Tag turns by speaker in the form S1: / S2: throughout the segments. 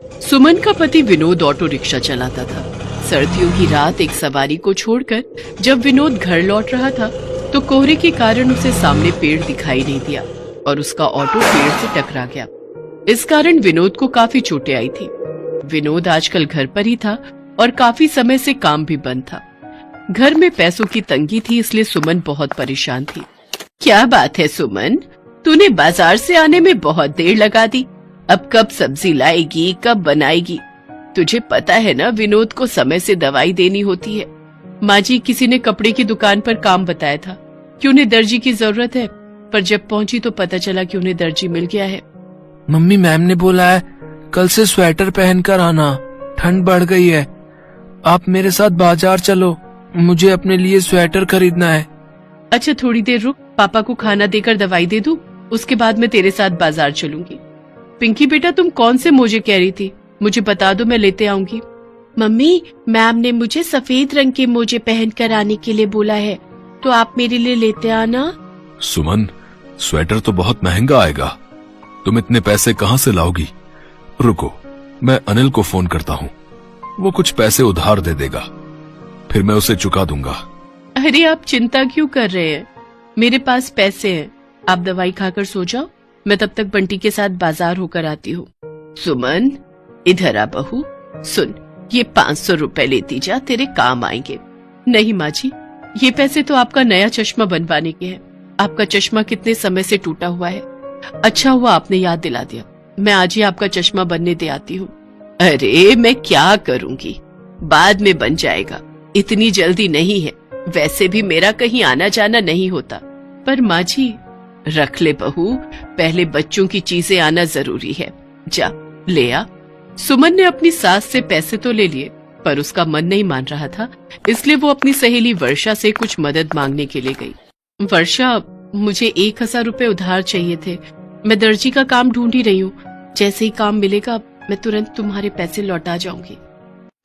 S1: सुमन का पति Vinod auto rickshaw चलाता था। सर्दियों की रात एक सवारी को छोड़कर जब विनोद घर लौट रहा था तो कोहरे के कारण उसे सामने पेड़ दिखाई नहीं दिया और उसका ऑटो पेड़ से टकरा गया। इस कारण विनोद को काफी चोटें आई थी। विनोद आजकल घर पर ही था और काफी समय से काम भी बंद था। घर में पैसों की तंगी थी, इसलिए सुमन बहुत परेशान थी। क्या बात है सुमन, तूने बाजार से आने में बहुत देर लगा दी। अब कब सब्जी लाएगी, कब बनाएगी? तुझे पता है ना विनोद को समय से दवाई देनी होती है। माँ जी, किसी ने कपड़े की दुकान पर काम बताया था कि उन्हें दर्जी की जरूरत है, पर जब पहुंची तो पता चला कि उन्हें दर्जी मिल गया है।
S2: मम्मी, मैम ने बोला है कल से स्वेटर पहनकर आना, ठंड बढ़ गई है। आप मेरे साथ बाजार चलो, मुझे अपने लिए स्वेटर खरीदना है।
S1: अच्छा थोड़ी देर रुक, पापा को खाना देकर दवाई दे दूं, उसके बाद मैं तेरे साथ बाजार चलूंगी। पिंकी बेटा, तुम कौन से मोजे कह रही थी? मुझे बता दो, मैं लेते आऊंगी। मम्मी, मैम ने मुझे सफेद रंग के मोजे पहन कर आने के लिए बोला है, तो आप मेरे लिए लेते आना।
S3: सुमन, स्वेटर तो बहुत महंगा आएगा, तुम इतने पैसे कहाँ से लाओगी? रुको, मैं अनिल को फोन करता हूँ, वो कुछ पैसे उधार दे देगा, फिर मैं उसे चुका दूंगा।
S1: अरे आप चिंता क्यों कर रहे हैं, मेरे पास पैसे हैं। आप दवाई खाकर सो जाओ, मैं तब तक बंटी के साथ बाजार होकर आती हूँ। सुमन, इधर आ बहू, सुन, ये 500 रुपए लेती जा, तेरे काम आएंगे। नहीं माँ जी, ये पैसे तो आपका नया चश्मा बनवाने के हैं। आपका चश्मा कितने समय से टूटा हुआ है। अच्छा हुआ आपने याद दिला दिया, मैं आज ही आपका चश्मा बनने दे आती हूँ। अरे मैं क्या करूंगी, बाद में बन जाएगा, इतनी जल्दी नहीं है। वैसे भी मेरा कहीं आना जाना नहीं होता। पर माँ जी, रख ले बहू, पहले बच्चों की चीजें आना जरूरी है। जा ले आ। सुमन ने अपनी सास से पैसे तो ले लिए, पर उसका मन नहीं मान रहा था, इसलिए वो अपनी सहेली वर्षा से कुछ मदद मांगने के लिए गई। वर्षा, मुझे 1000 रुपए उधार चाहिए थे। मैं दर्जी का काम ढूंढ ही रही हूँ, जैसे ही काम मिलेगा मैं तुरंत तुम्हारे पैसे लौटा जाऊंगी।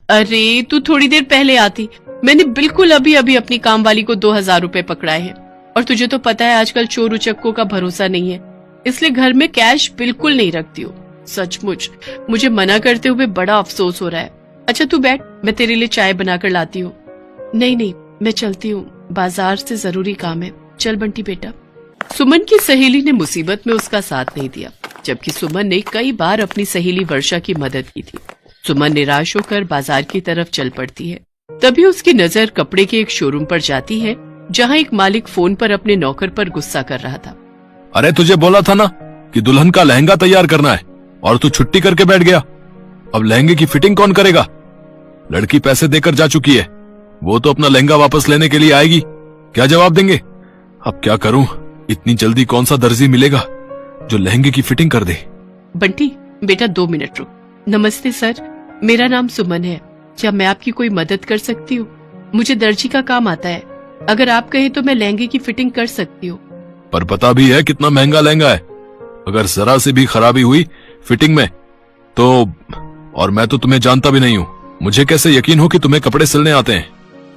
S1: अरे तू थोड़ी देर पहले आती, मैंने बिल्कुल अभी अभी अपनी काम वाली को 2000 रुपए पकड़ाए हैं। और तुझे तो पता है आजकल चोर उचक्कों का भरोसा नहीं है, इसलिए घर में कैश बिल्कुल नहीं रखती हूँ। सचमुच मुझे मना करते हुए बड़ा अफसोस हो रहा है। अच्छा तू बैठ, मैं तेरे लिए चाय बनाकर लाती हूँ। नहीं नहीं, मैं चलती हूँ, बाजार से जरूरी काम है। चल बंटी बेटा। सुमन की सहेली ने मुसीबत में उसका साथ नहीं दिया, जबकि सुमन ने कई बार अपनी सहेली वर्षा की मदद की थी। सुमन निराश होकर बाजार की तरफ चल पड़ती है। तभी उसकी नजर कपड़े के एक शोरूम पर जाती है, जहाँ एक मालिक फोन पर अपने नौकर पर गुस्सा कर रहा था।
S3: अरे तुझे बोला था ना कि दुल्हन का लहंगा तैयार करना है, और तू छुट्टी करके बैठ गया। अब लहंगे की फिटिंग कौन करेगा? लड़की पैसे देकर जा चुकी है, वो तो अपना लहंगा वापस लेने के लिए आएगी, क्या जवाब देंगे? अब क्या करूं, इतनी जल्दी कौन सा दर्जी मिलेगा जो लहंगे की फिटिंग कर दे?
S1: बंटी बेटा 2 मिनट रुक। नमस्ते सर, मेरा नाम सुमन है, क्या मैं आपकी कोई मदद कर सकती हूँ? मुझे दर्जी का काम आता है, अगर आप कहें तो मैं लहंगे की फिटिंग कर सकती हूँ।
S3: पर पता भी है कितना महंगा लहंगा है, अगर जरा से भी खराबी हुई फिटिंग में तो, और मैं तो तुम्हें जानता भी नहीं हूँ, मुझे कैसे यकीन हो कि तुम्हें कपड़े सिलने आते हैं?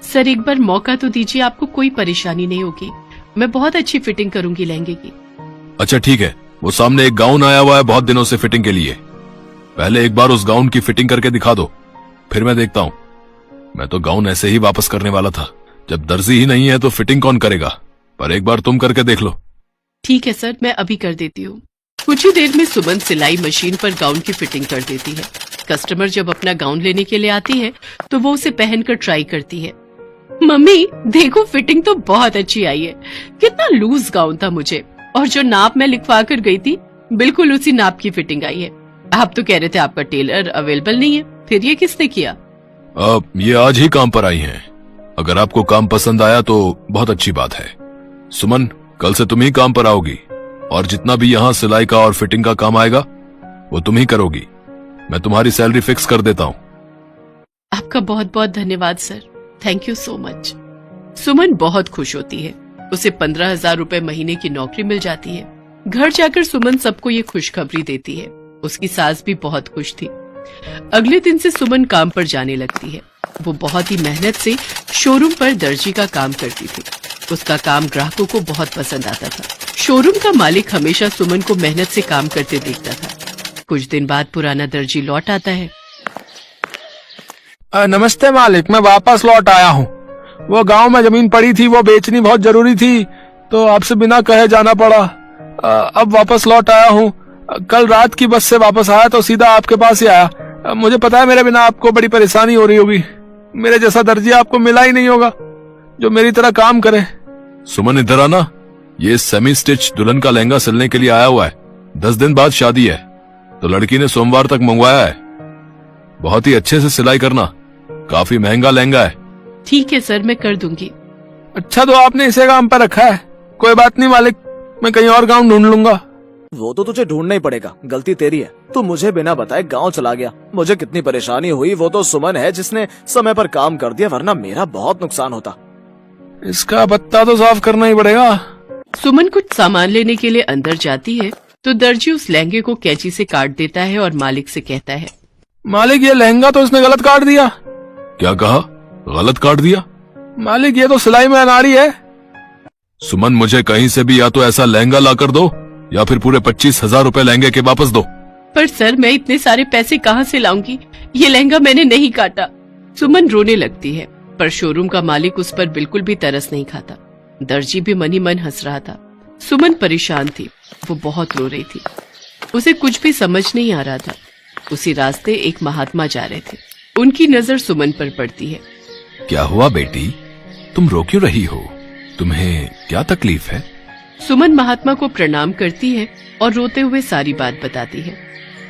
S1: सर एक बार मौका तो दीजिए, आपको कोई परेशानी नहीं होगी, मैं बहुत अच्छी फिटिंग करूंगी लहंगे की।
S3: अच्छा ठीक है, वो सामने एक गाउन आया हुआ है बहुत दिनों से फिटिंग के लिए, पहले एक बार उस गाउन की फिटिंग करके दिखा दो, फिर मैं देखता हूँ। मैं तो गाउन ऐसे ही वापस करने वाला था, जब दर्जी ही नहीं है तो फिटिंग कौन करेगा, पर एक बार तुम करके देख लो।
S1: ठीक है सर, मैं अभी कर देती हूँ। कुछ ही देर में सुमन सिलाई मशीन पर गाउन की फिटिंग कर देती है। कस्टमर जब अपना गाउन लेने के लिए आती है तो वो उसे पहनकर ट्राई करती है। मम्मी देखो, फिटिंग तो बहुत अच्छी आई है, कितना लूज गाउन था मुझे, और जो नाप मैं लिखवा कर गई थी बिल्कुल उसी नाप की फिटिंग आई है। आप तो कह रहे थे आपका टेलर अवेलेबल नहीं है, फिर ये किसने किया?
S3: ये आज ही काम पर आई हैं। अगर आपको काम पसंद आया तो बहुत अच्छी बात है। सुमन, कल से तुम ही काम पर आओगी, और जितना भी यहाँ सिलाई का और फिटिंग का काम आएगा वो तुम ही करोगी। मैं तुम्हारी सैलरी फिक्स कर देता हूँ।
S1: आपका बहुत बहुत धन्यवाद sir, thank you so much. Suman बहुत खुश होती है, उसे 15,000 रुपए महीने की नौकरी मिल जाती है। घर जाकर सुमन सबको ये खुशखबरी देती है। उसकी सास भी बहुत खुश थी। अगले दिन से सुमन काम पर जाने लगती है। वो बहुत ही मेहनत से शोरूम पर दर्जी का काम करती थी। उसका काम ग्राहकों को बहुत पसंद आता था। शोरूम का मालिक हमेशा सुमन को मेहनत से काम करते देखता था। कुछ दिन बाद पुराना दर्जी लौट आता है।
S2: नमस्ते मालिक, मैं वापस लौट आया हूँ। वो गांव में जमीन पड़ी थी, वो बेचनी बहुत जरूरी थी, तो आपसे बिना कहे जाना पड़ा। अब वापस लौट आया हूँ। कल रात की बस से वापस आया तो सीधा आपके पास ही आया। मुझे पता है मेरे बिना आपको बड़ी परेशानी हो रही होगी। मेरे जैसा दर्जी आपको मिला ही नहीं होगा जो मेरी तरह काम करे।
S3: सुमन इधर आना। ये सेमी स्टिच दुल्हन का लहंगा सिलने के लिए आया हुआ है। 10 दिन बाद शादी है, तो लड़की ने सोमवार तक मंगवाया है। बहुत ही अच्छे से सिलाई करना, काफी महंगा लहंगा है।
S1: ठीक है सर, मैं कर दूंगी।
S2: अच्छा, तो आपने इसे काम पर रखा है। कोई बात नहीं मालिक, मैं कहीं और काम ढूंढ लूंगा।
S4: वो तो तुझे ढूंढना ही पड़ेगा, गलती तेरी है। तू मुझे बिना बताए गांव चला गया। मुझे कितनी परेशानी हुई, वो तो सुमन है जिसने समय पर काम कर दिया, वरना मेरा बहुत नुकसान होता।
S2: इसका पत्ता तो साफ करना ही पड़ेगा।
S1: सुमन कुछ सामान लेने के लिए अंदर जाती है तो दर्जी उस लहंगे को कैंची से काट देता है और मालिक से कहता है,
S2: मालिक ये लहंगा तो इसने गलत काट दिया।
S3: क्या कहा? गलत काट दिया?
S2: मालिक ये तो सिलाई में अनाड़ी है।
S3: सुमन, मुझे कहीं से भी या तो ऐसा लहंगा ला कर दो या फिर पूरे 25,000 रुपए लहंगे के वापस दो।
S1: पर सर मैं इतने सारे पैसे कहाँ से लाऊंगी? ये लहंगा मैंने नहीं काटा। सुमन रोने लगती है, पर शोरूम का मालिक उस पर बिल्कुल भी तरस नहीं खाता। दर्जी भी मन ही मन हंस रहा था। सुमन परेशान थी, वो बहुत रो रही थी। उसे कुछ भी समझ नहीं आ रहा था। उसी रास्ते एक महात्मा जा रहे थे। उनकी नजर सुमन पर पड़ती है।
S3: क्या हुआ बेटी, तुम रो क्यों रही हो? तुम्हें क्या तकलीफ है?
S1: सुमन महात्मा को प्रणाम करती है और रोते हुए सारी बात बताती है।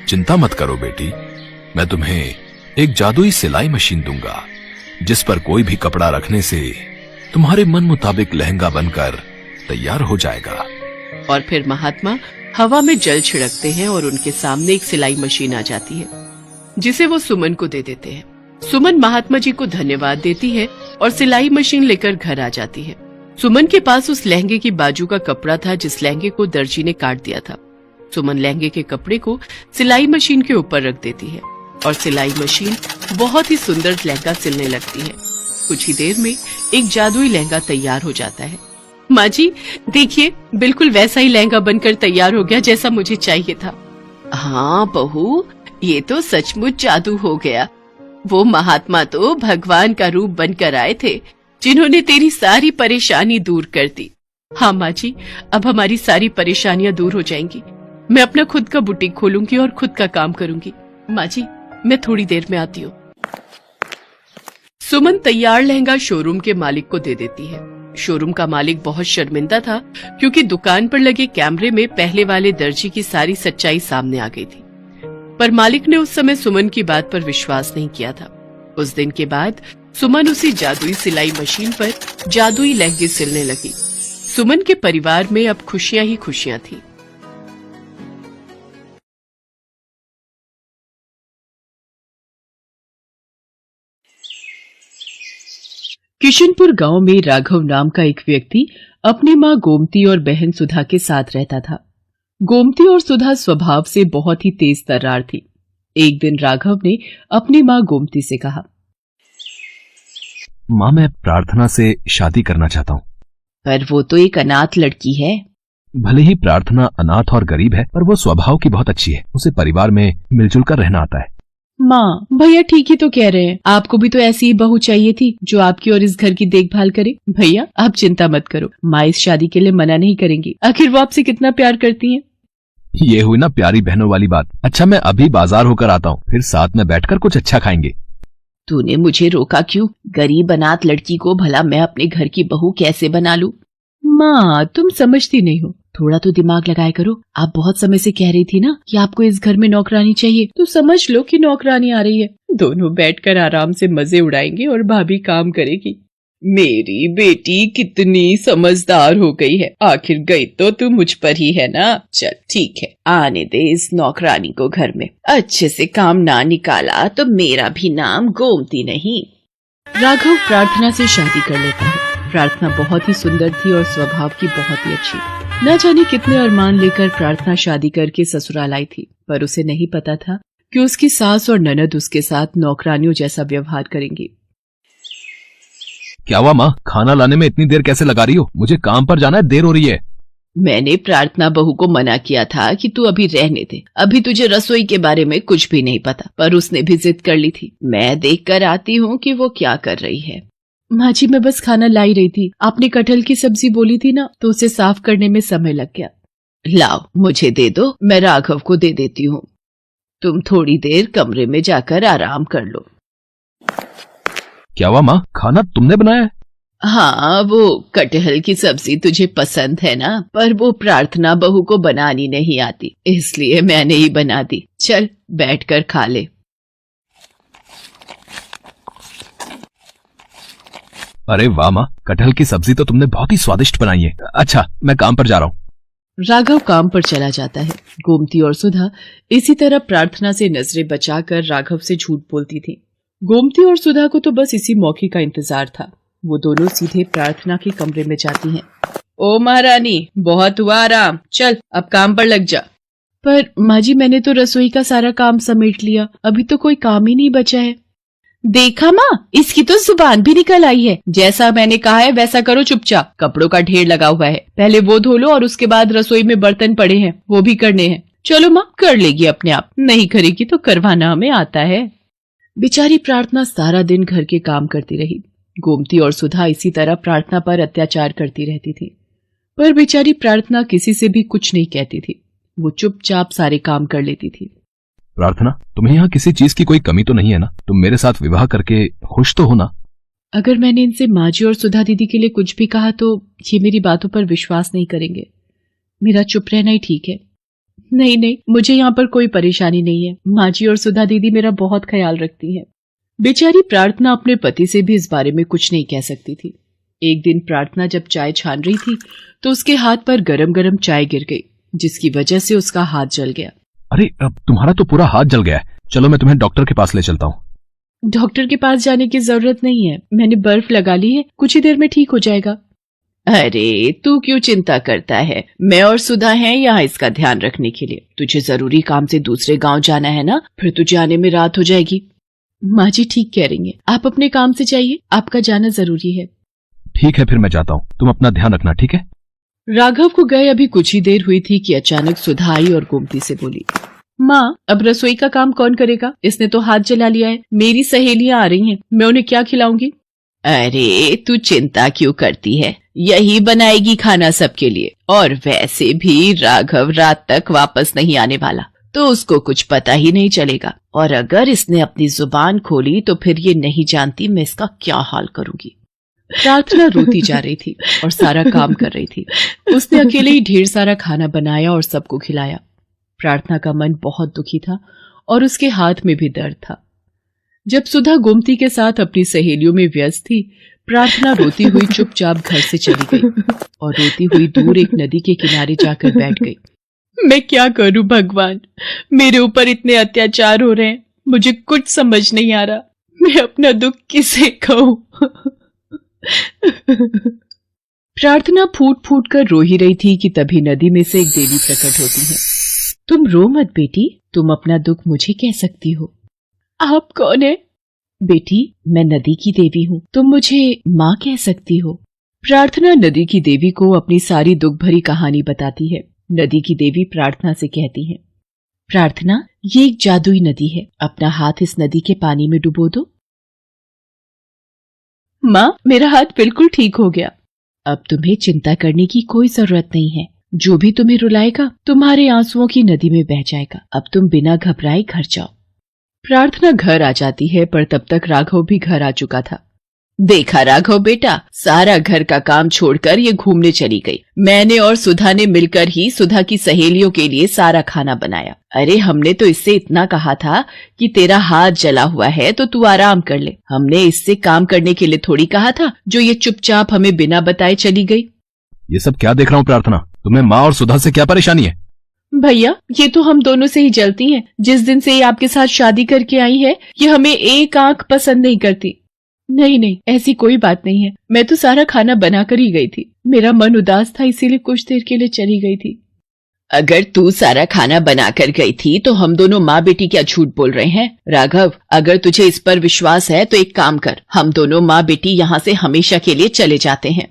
S3: चिंता मत करो बेटी, मैं तुम्हें एक जादुई सिलाई मशीन दूंगा, जिस पर कोई भी कपड़ा रखने से तुम्हारे मन मुताबिक लहंगा बनकर तैयार हो जाएगा।
S1: और फिर महात्मा हवा में जल छिड़कते हैं और उनके सामने एक सिलाई मशीन आ जाती है, जिसे वो सुमन को दे देते हैं। सुमन महात्मा जी को धन्यवाद देती है और सिलाई मशीन लेकर घर आ जाती है। सुमन के पास उस लहंगे की बाजू का कपड़ा था जिस लहंगे को दर्जी ने काट दिया था। सुमन लहंगे के कपड़े को सिलाई मशीन के ऊपर रख देती है और सिलाई मशीन बहुत ही सुंदर लहंगा सिलने लगती है। कुछ ही देर में एक जादुई लहंगा तैयार हो जाता है। माँ जी देखिए, बिल्कुल वैसा ही लहंगा बनकर तैयार हो गया जैसा मुझे चाहिए था। हाँ बहू, ये तो सचमुच जादू हो गया। वो महात्मा तो भगवान का रूप बनकर आए थे, जिन्होंने तेरी सारी परेशानी दूर कर दी। हाँ माँ जी, अब हमारी सारी परेशानियां दूर हो जाएंगी। मैं अपना खुद का बुटीक खोलूंगी और खुद का काम करूंगी। माँ जी, मैं थोड़ी देर में आती हूँ। सुमन तैयार लहंगा शोरूम के मालिक को दे देती है। शोरूम का मालिक बहुत शर्मिंदा था, क्योंकि दुकान पर लगे कैमरे में पहले वाले दर्जी की सारी सच्चाई सामने आ गई थी। पर मालिक ने उस समय सुमन की बात पर विश्वास नहीं किया था। उस दिन के बाद सुमन उसी जादुई सिलाई मशीन पर जादुई लहंगे सिलने लगी। सुमन के परिवार में अब खुशियां ही खुशियां थी। किशनपुर गांव में राघव नाम का एक व्यक्ति अपनी मां गोमती और बहन सुधा के साथ रहता था। गोमती और सुधा स्वभाव से बहुत ही तेज तर्रार थी। एक दिन राघव ने अपनी मां गोमती से कहा,
S5: माँ मैं प्रार्थना से शादी करना चाहता हूँ।
S1: पर वो तो एक अनाथ लड़की है।
S5: भले ही प्रार्थना अनाथ और गरीब है, पर वो स्वभाव की बहुत अच्छी है। उसे परिवार में मिलजुल कर रहना आता है।
S1: माँ भैया ठीक ही तो कह रहे हैं, आपको भी तो ऐसी ही बहू चाहिए थी जो आपकी और इस घर की देखभाल करे। भैया आप चिंता मत करो, माँ इस शादी के लिए मना नहीं करेंगी। आखिर वो आपसे कितना प्यार करती हैं।
S5: ये हुई ना प्यारी बहनों वाली बात। अच्छा मैं अभी बाजार होकर आता हूँ, फिर साथ में बैठकर कुछ अच्छा खाएंगे।
S1: तूने मुझे रोका क्यों? गरीब अनाथ लड़की को भला मैं अपने घर की बहू कैसे बना लूं? माँ तुम समझती नहीं हो, थोड़ा तो दिमाग लगाया करो। आप बहुत समय से कह रही थी ना कि आपको इस घर में नौकरानी चाहिए, तो समझ लो कि नौकरानी आ रही है। दोनों बैठकर आराम से मजे उड़ाएंगे और भाभी काम करेगी। मेरी बेटी कितनी समझदार हो गई है। आखिर गई तो तू मुझ पर ही है ना। चल ठीक है, आने दे इस नौकरानी को घर में। अच्छे से काम ना निकाला तो मेरा भी नाम गोमती नहीं। राघव प्रार्थना से शादी कर लेता है। प्रार्थना बहुत ही सुंदर थी और स्वभाव की बहुत ही अच्छी। न जाने कितने अरमान लेकर प्रार्थना शादी करके ससुराल आई थी, पर उसे नहीं पता था कि उसकी सास और ननद उसके साथ नौकरानियों जैसा व्यवहार करेंगी।
S5: क्या हुआ माँ, खाना लाने में इतनी देर कैसे लगा रही हो? मुझे काम पर जाना है, देर हो रही है।
S1: मैंने प्रार्थना बहू को मना किया था कि तू अभी रहने दे, अभी तुझे रसोई के बारे में कुछ भी नहीं पता, पर उसने भी जिद कर ली थी। मैं देख कर आती हूँ कि वो क्या कर रही है। माँ जी, मैं बस खाना लाई रही थी, आपने कटहल की सब्जी बोली थी ना, तो उसे साफ करने में समय लग गया। लाओ मुझे दे दो, मैं राघव को दे देती हूँ। तुम थोड़ी देर कमरे में जाकर आराम कर लो।
S5: क्या हुआ माँ, खाना तुमने बनाया है?
S1: हाँ, वो कटहल की सब्जी तुझे पसंद है ना, पर वो प्रार्थना बहू को बनानी नहीं आती, इसलिए मैंने ही बना दी। चल बैठकर खा ले।
S5: अरे वाह माँ, कटहल की सब्जी तो तुमने बहुत ही स्वादिष्ट बनाई है। अच्छा, मैं काम पर जा रहा हूँ।
S1: राघव काम पर चला जाता है। गोमती और सुधा इसी तरह प्रार्थना से नजरें बचाकर राघव से झूठ बोलती थी। गोमती और सुधा को तो बस इसी मौके का इंतजार था। वो दोनों सीधे प्रार्थना के कमरे में जाती हैं। ओ महारानी, बहुत हुआ आराम, चल अब काम पर लग जा। पर माँ जी, मैंने तो रसोई का सारा काम समेट लिया, अभी तो कोई काम ही नहीं बचा है। देखा माँ, इसकी तो जुबान भी निकल आई है। जैसा मैंने कहा है वैसा करो चुपचाप। कपड़ों का ढेर लगा हुआ है, पहले वो धो लो और उसके बाद रसोई में बर्तन पड़े हैं, वो भी करने हैं। चलो माँ, कर लेगी अपने आप, नहीं करेगी तो करवाना हमें आता है। बेचारी प्रार्थना सारा दिन घर के काम करती रही। गोमती और सुधा इसी तरह प्रार्थना पर अत्याचार करती रहती थी, पर बेचारी प्रार्थना किसी से भी कुछ नहीं कहती थी। वो चुपचाप सारे काम कर लेती थी।
S5: प्रार्थना, तुम्हें यहाँ किसी चीज की कोई कमी तो नहीं है ना? तुम मेरे साथ विवाह करके खुश तो हो ना?
S1: अगर मैंने इनसे माँ जी और सुधा दीदी के लिए कुछ भी कहा तो ये मेरी बातों पर विश्वास नहीं करेंगे। मेरा चुप रहना ही ठीक है। नहीं नहीं, मुझे यहाँ पर कोई परेशानी नहीं है। माँ जी और सुधा दीदी मेरा बहुत ख्याल रखती हैं। बेचारी प्रार्थना अपने पति से भी इस बारे में कुछ नहीं कह सकती थी। एक दिन प्रार्थना जब चाय छान रही थी तो उसके हाथ पर गरम गरम चाय गिर गई, जिसकी वजह से उसका हाथ जल गया।
S5: अरे, अब तुम्हारा तो पूरा हाथ जल गया है। चलो मैं तुम्हें डॉक्टर के पास ले चलता हूँ।
S1: डॉक्टर के पास जाने की जरूरत नहीं है, मैंने बर्फ लगा ली है, कुछ ही देर में ठीक हो जाएगा। अरे तू क्यों चिंता करता है, मैं और सुधा हैं यहाँ इसका ध्यान रखने के लिए। तुझे जरूरी काम से दूसरे गांव जाना है ना, फिर तुझे आने में रात हो जाएगी। माँ जी ठीक कह रही हैं, आप अपने काम से जाइए, आपका जाना जरूरी है।
S5: ठीक है, फिर मैं जाता हूँ, तुम अपना ध्यान रखना, ठीक है?
S1: राघव को गए अभी कुछ ही देर हुई थी कि अचानक सुधा आई और गोमती से बोली, माँ अब रसोई का काम कौन करेगा? इसने तो हाथ जला लिया है। मेरी सहेलियां आ रही हैं, मैं उन्हें क्या खिलाऊंगी? अरे तू चिंता क्यों करती है, यही बनाएगी खाना सबके लिए। और वैसे भी राघव रात तक वापस नहीं आने वाला, तो उसको कुछ पता ही नहीं चलेगा। और अगर इसने अपनी जुबान खोली तो फिर ये नहीं जानती मैं इसका क्या हाल करूंगी। प्रार्थना रोती जा रही थी और सारा काम कर रही थी। उसने अकेले ही ढेर सारा खाना बनाया और सबको खिलाया। प्रार्थना का मन बहुत दुखी था और उसके हाथ में भी दर्द था। जब सुधा गोमती के साथ अपनी सहेलियों में व्यस्त थी, प्रार्थना रोती हुई चुपचाप घर से चली गई और रोती हुई दूर एक नदी के किनारे जाकर बैठ गई। मैं क्या करूं भगवान, मेरे ऊपर इतने अत्याचार हो रहे हैं, मुझे कुछ समझ नहीं आ रहा, मैं अपना दुख किसे कहूं। प्रार्थना फूट फूट कर रो ही रही थी कि तभी नदी में से एक देवी प्रकट होती है। तुम रो मत बेटी, तुम अपना दुख मुझे कह सकती हो। आप कौन है? बेटी मैं नदी की देवी हूँ, तुम मुझे माँ कह सकती हो। प्रार्थना नदी की देवी को अपनी सारी दुख भरी कहानी बताती है। नदी की देवी प्रार्थना से कहती है, प्रार्थना ये एक जादुई नदी है, अपना हाथ इस नदी के पानी में डुबो दो। माँ मेरा हाथ बिल्कुल ठीक हो गया, अब तुम्हें चिंता करने की कोई जरूरत नहीं है। जो भी तुम्हें रुलाएगा तुम्हारे आंसुओं की नदी में बह जाएगा। अब तुम बिना घबराए घर जाओ। प्रार्थना घर आ जाती है, पर तब तक राघव भी घर आ चुका था। देखा राघव बेटा, सारा घर का काम छोड़कर ये घूमने चली गई। मैंने और सुधा ने मिलकर ही सुधा की सहेलियों के लिए सारा खाना बनाया। अरे हमने तो इससे इतना कहा था कि तेरा हाथ जला हुआ है तो तू आराम कर ले। हमने इससे काम करने के लिए थोड़ी कहा था, जो ये चुपचाप हमें बिना बताए चली गई।
S5: ये सब क्या देख रहा हूँ प्रार्थना, तुम्हें माँ और सुधा से क्या परेशानी है?
S1: भैया ये तो हम दोनों से ही जलती हैं। जिस दिन से ये आपके साथ शादी करके आई है, ये हमें एक आंख पसंद नहीं करती। नहीं नहीं, ऐसी कोई बात नहीं है, मैं तो सारा खाना बना कर ही गई थी। मेरा मन उदास था, इसीलिए कुछ देर के लिए चली गई थी। अगर तू सारा खाना बना कर गई थी तो हम दोनों माँ बेटी क्या झूठ बोल रहे हैं? राघव अगर तुझे इस पर विश्वास है तो एक काम कर, हम दोनों माँ बेटी यहाँ से हमेशा के लिए चले जाते हैं।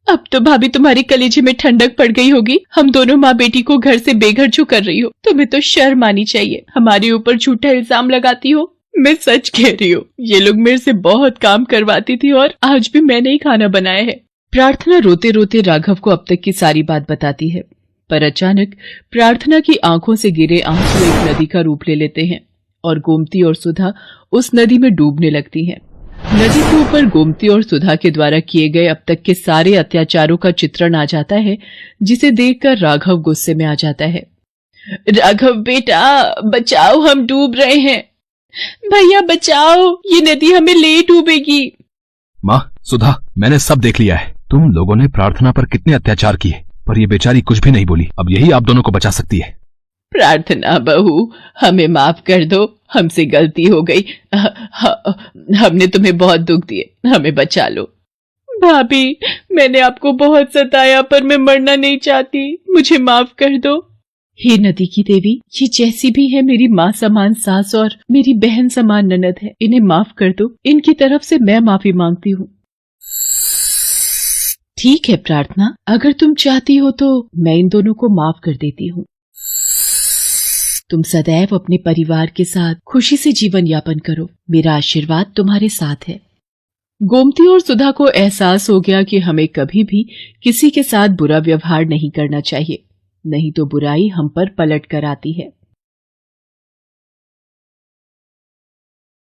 S1: अब तो भाभी तुम्हारी कलेजे में ठंडक पड़ गई होगी। हम दोनों माँ बेटी को घर से बेघर जो कर रही हो, तुम्हें तो शर्म आनी चाहिए। हमारे ऊपर झूठा इल्जाम लगाती हो। मैं सच कह रही हूँ, ये लोग मेरे से बहुत काम करवाती थी और आज भी मैंने ही खाना बनाया है। प्रार्थना रोते रोते राघव को अब तक की सारी बात बताती है, पर अचानक प्रार्थना की आंखों से गिरे आंसू एक नदी का रूप ले लेते हैं और गोमती और सुधा उस नदी में डूबने लगती हैं। नदी के ऊपर गोमती और सुधा के द्वारा किए गए अब तक के सारे अत्याचारों का चित्रण आ जाता है, जिसे देखकर राघव गुस्से में आ जाता है। राघव बेटा बचाओ, हम डूब रहे हैं। भैया बचाओ, ये नदी हमें ले डूबेगी।
S5: माँ सुधा, मैंने सब देख लिया है। तुम लोगों ने प्रार्थना पर कितने अत्याचार किए, पर ये बेचारी कुछ भी नहीं बोली। अब यही आप दोनों को बचा सकती है।
S1: प्रार्थना बहू, हमें माफ कर दो, हमसे गलती हो गई। हमने तुम्हें बहुत दुख दिए, हमें बचा लो। भाभी, मैंने आपको बहुत सताया, पर मैं मरना नहीं चाहती, मुझे माफ कर दो। हे नदी की देवी, ये जैसी भी है मेरी माँ समान सास और मेरी बहन समान ननद है, इन्हें माफ कर दो। इनकी तरफ से मैं माफी मांगती हूँ। ठीक है प्रार्थना, अगर तुम चाहती हो तो मैं इन दोनों को माफ कर देती हूँ। तुम सदैव अपने परिवार के साथ खुशी से जीवन यापन करो, मेरा आशीर्वाद तुम्हारे साथ है। गोमती और सुधा को एहसास हो गया कि हमें कभी भी किसी के साथ बुरा व्यवहार नहीं करना चाहिए, नहीं तो बुराई हम पर पलट कर आती है।